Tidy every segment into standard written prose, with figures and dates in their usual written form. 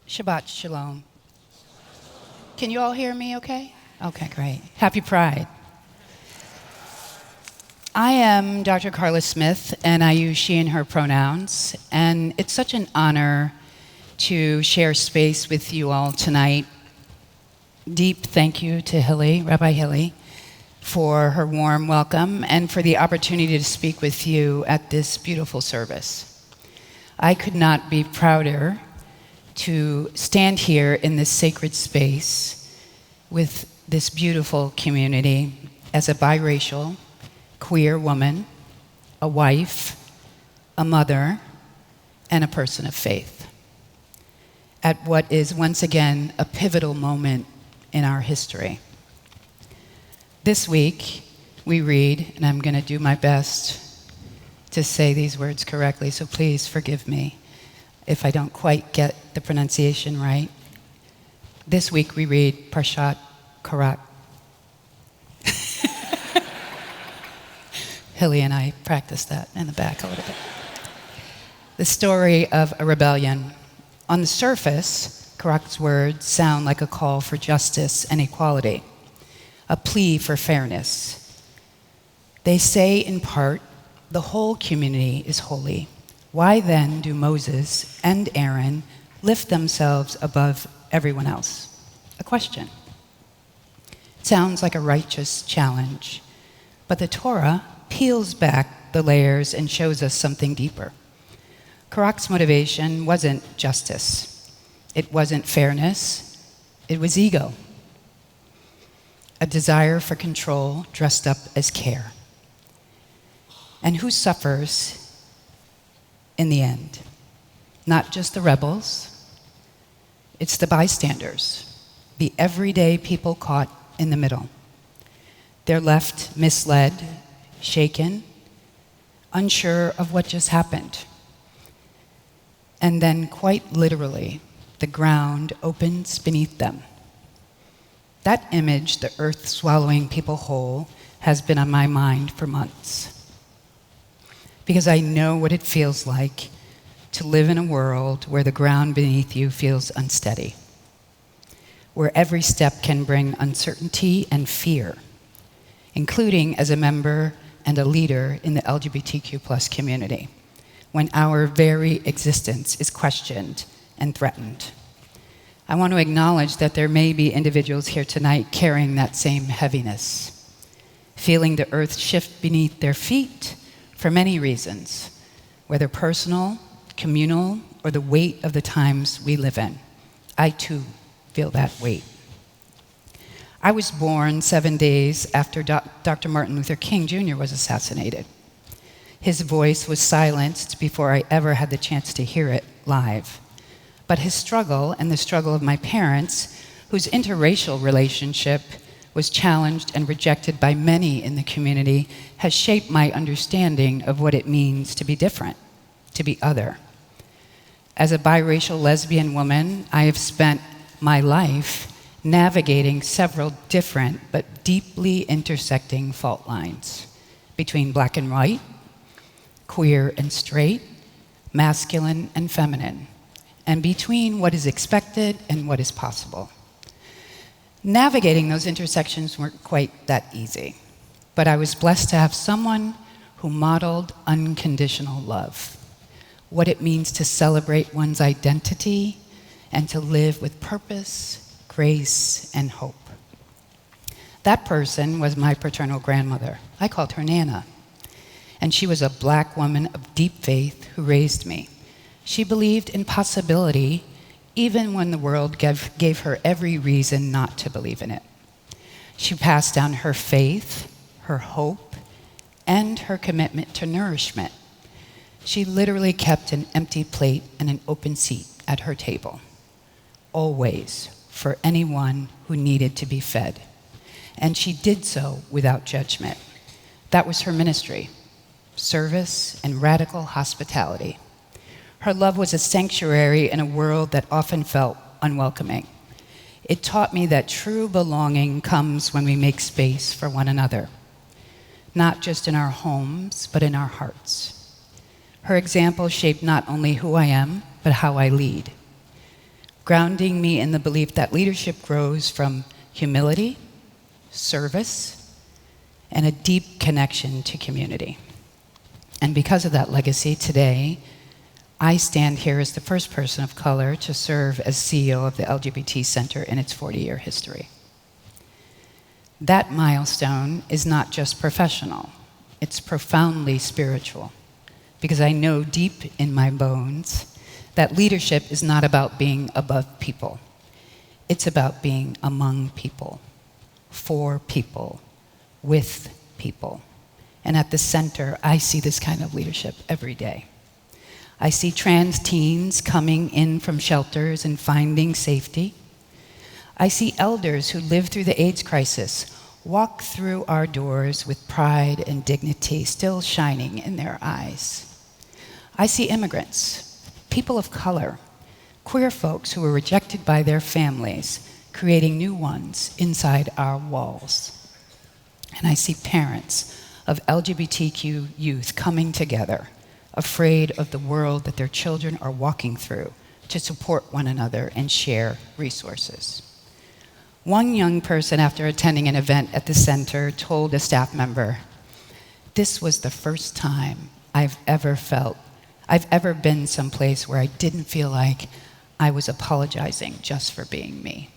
Shabbat Shalom. Can you all hear me okay? Okay, great. Happy Pride. I am Dr. Carla Smith, and I use she and her pronouns, and it's such an honor to share space with you all tonight. Deep thank you to Rabbi Hilly, for her warm welcome and for the opportunity to speak with you at this beautiful service. I could not be prouder to stand here in this sacred space with this beautiful community as a biracial, queer woman, a wife, a mother, and a person of faith at what is once again a pivotal moment in our history. This week we read, and I'm going to do my best to say these words correctly, so please forgive me if I don't quite get the pronunciation right. This week we read Parshat Karat. Hilly and I practiced that in the back a little bit. The story of a rebellion. On the surface, Karat's words sound like a call for justice and equality, a plea for fairness. They say in part, the whole community is holy. Why then do Moses and Aaron lift themselves above everyone else? A question. It sounds like a righteous challenge, but the Torah peels back the layers and shows us something deeper. Karak's motivation wasn't justice. It wasn't fairness. It was ego. A desire for control dressed up as care. And who suffers in the end? Not just the rebels, it's the bystanders, the everyday people caught in the middle. They're left misled, shaken, unsure of what just happened. And then, quite literally, the ground opens beneath them. That image, the earth swallowing people whole, has been on my mind for months. Because I know what it feels like to live in a world where the ground beneath you feels unsteady, where every step can bring uncertainty and fear, including as a member and a leader in the LGBTQ+ community, when our very existence is questioned and threatened. I want to acknowledge that there may be individuals here tonight carrying that same heaviness, feeling the earth shift beneath their feet for many reasons, whether personal, communal, or the weight of the times we live in. I too feel that weight. I was born 7 days after Dr. Martin Luther King Jr. was assassinated. His voice was silenced before I ever had the chance to hear it live. But his struggle and the struggle of my parents, whose interracial relationship was challenged and rejected by many in the community, has shaped my understanding of what it means to be different, to be other. As a biracial lesbian woman, I have spent my life navigating several different but deeply intersecting fault lines between black and white, queer and straight, masculine and feminine, and between what is expected and what is possible. Navigating those intersections weren't quite that easy, but I was blessed to have someone who modeled unconditional love, what it means to celebrate one's identity and to live with purpose, grace, and hope. That person was my paternal grandmother. I called her Nana. And she was a black woman of deep faith who raised me. She believed in possibility even when the world gave her every reason not to believe in it. She passed down her faith, her hope, and her commitment to nourishment. She literally kept an empty plate and an open seat at her table, always, for anyone who needed to be fed. And she did so without judgment. That was her ministry, service and radical hospitality. Her love was a sanctuary in a world that often felt unwelcoming. It taught me that true belonging comes when we make space for one another, not just in our homes, but in our hearts. Her example shaped not only who I am, but how I lead. grounding me in the belief that leadership grows from humility, service, and a deep connection to community. And because of that legacy, today, I stand here as the first person of color to serve as CEO of the LGBT Center in its 40-year history. That milestone is not just professional, it's profoundly spiritual, because I know deep in my bones that leadership is not about being above people. It's about being among people, for people, with people. And at the center, I see this kind of leadership every day. I see trans teens coming in from shelters and finding safety. I see elders who lived through the AIDS crisis walk through our doors with pride and dignity still shining in their eyes. I see immigrants, people of color, queer folks who were rejected by their families, creating new ones inside our walls. And I see parents of LGBTQ youth coming together, afraid of the world that their children are walking through, to support one another and share resources. One young person, after attending an event at the center, told a staff member, "This was the first time I've ever been someplace where I didn't feel like I was apologizing just for being me,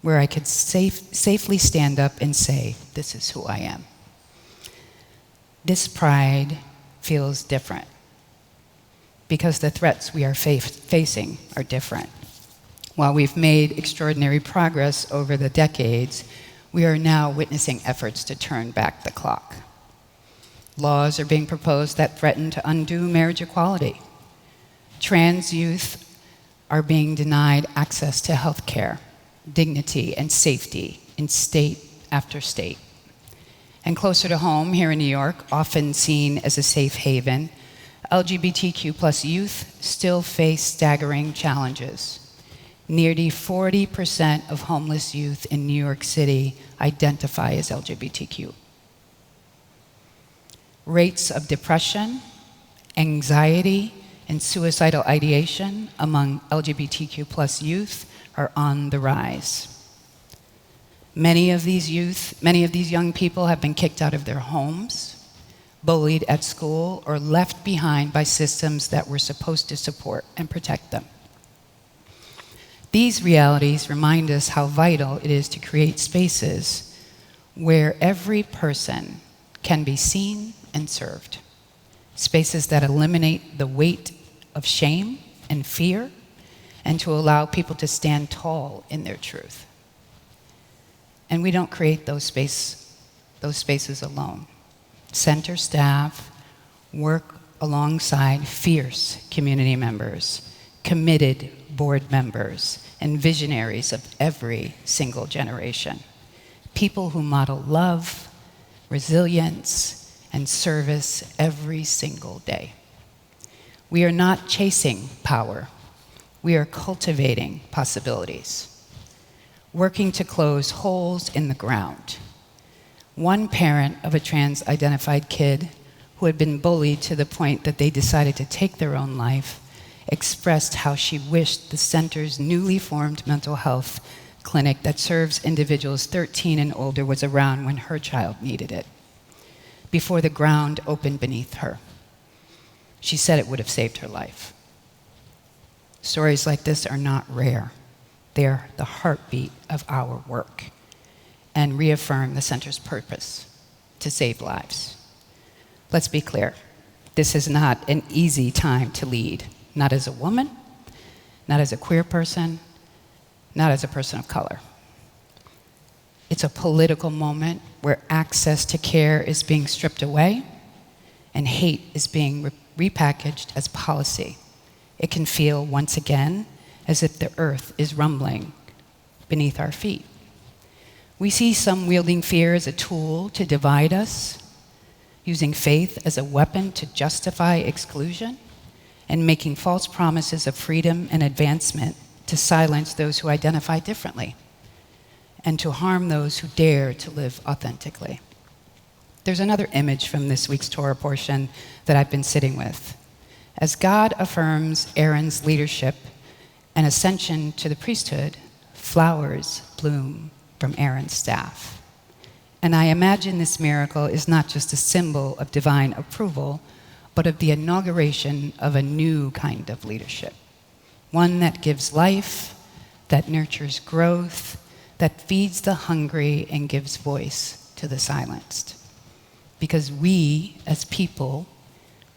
where I could safely stand up and say, this is who I am." This pride feels different because the threats we are facing are different. While we've made extraordinary progress over the decades, we are now witnessing efforts to turn back the clock. Laws are being proposed that threaten to undo marriage equality. Trans youth are being denied access to health care, dignity, and safety in state after state. And closer to home, here in New York, often seen as a safe haven, LGBTQ+ youth still face staggering challenges. Nearly 40% of homeless youth in New York City identify as LGBTQ. Rates of depression, anxiety, and suicidal ideation among LGBTQ+ youth are on the rise. Many of these young people have been kicked out of their homes, bullied at school, or left behind by systems that were supposed to support and protect them. These realities remind us how vital it is to create spaces where every person can be seen and served. Spaces that eliminate the weight of shame and fear, and to allow people to stand tall in their truth. And we don't create those spaces alone. Center staff work alongside fierce community members, committed board members, and visionaries of every single generation. People who model love, resilience, and service every single day. We are not chasing power. We are cultivating possibilities, working to close holes in the ground. One parent of a trans-identified kid who had been bullied to the point that they decided to take their own life expressed how she wished the center's newly formed mental health clinic that serves individuals 13 and older was around when her child needed it, before the ground opened beneath her. She said it would have saved her life. Stories like this are not rare. They're the heartbeat of our work and reaffirm the center's purpose to save lives. Let's be clear. This is not an easy time to lead, not as a woman, not as a queer person, not as a person of color. It's a political moment where access to care is being stripped away and hate is being repackaged as policy. It can feel, once again, as if the earth is rumbling beneath our feet. We see some wielding fear as a tool to divide us, using faith as a weapon to justify exclusion, and making false promises of freedom and advancement to silence those who identify differently, and to harm those who dare to live authentically. There's another image from this week's Torah portion that I've been sitting with. As God affirms Aaron's leadership and ascension to the priesthood, flowers bloom from Aaron's staff. And I imagine this miracle is not just a symbol of divine approval, but of the inauguration of a new kind of leadership. One that gives life, that nurtures growth, that feeds the hungry and gives voice to the silenced. Because we, as people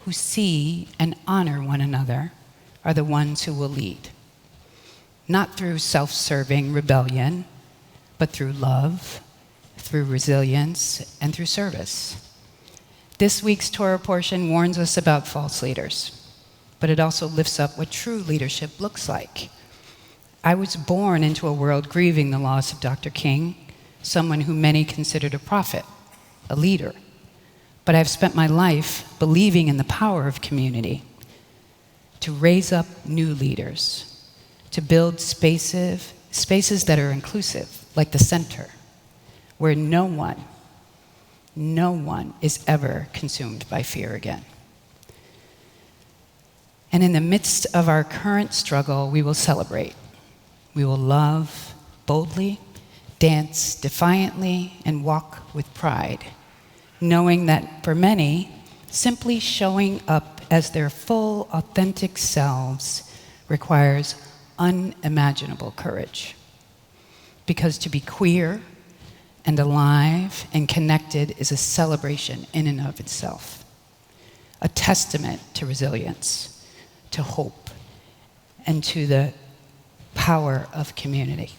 who see and honor one another, are the ones who will lead. Not through self-serving rebellion, but through love, through resilience, and through service. This week's Torah portion warns us about false leaders, but it also lifts up what true leadership looks like. I was born into a world grieving the loss of Dr. King, someone who many considered a prophet, a leader. But I've spent my life believing in the power of community, to raise up new leaders, to build spaces that are inclusive, like the center, where no one is ever consumed by fear again. And in the midst of our current struggle, we will celebrate. We will love boldly, dance defiantly, and walk with pride, knowing that for many, simply showing up as their full, authentic selves requires unimaginable courage. Because to be queer and alive and connected is a celebration in and of itself, a testament to resilience, to hope, and to the power of community,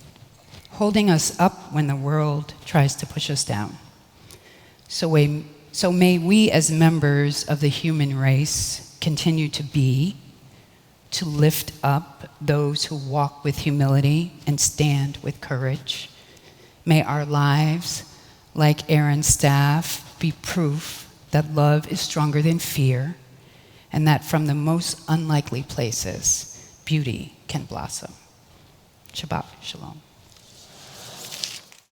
holding us up when the world tries to push us down. So may we as members of the human race continue to lift up those who walk with humility and stand with courage. May our lives, like Aaron's staff, be proof that love is stronger than fear, and that from the most unlikely places, beauty can blossom. Shabbat Shalom.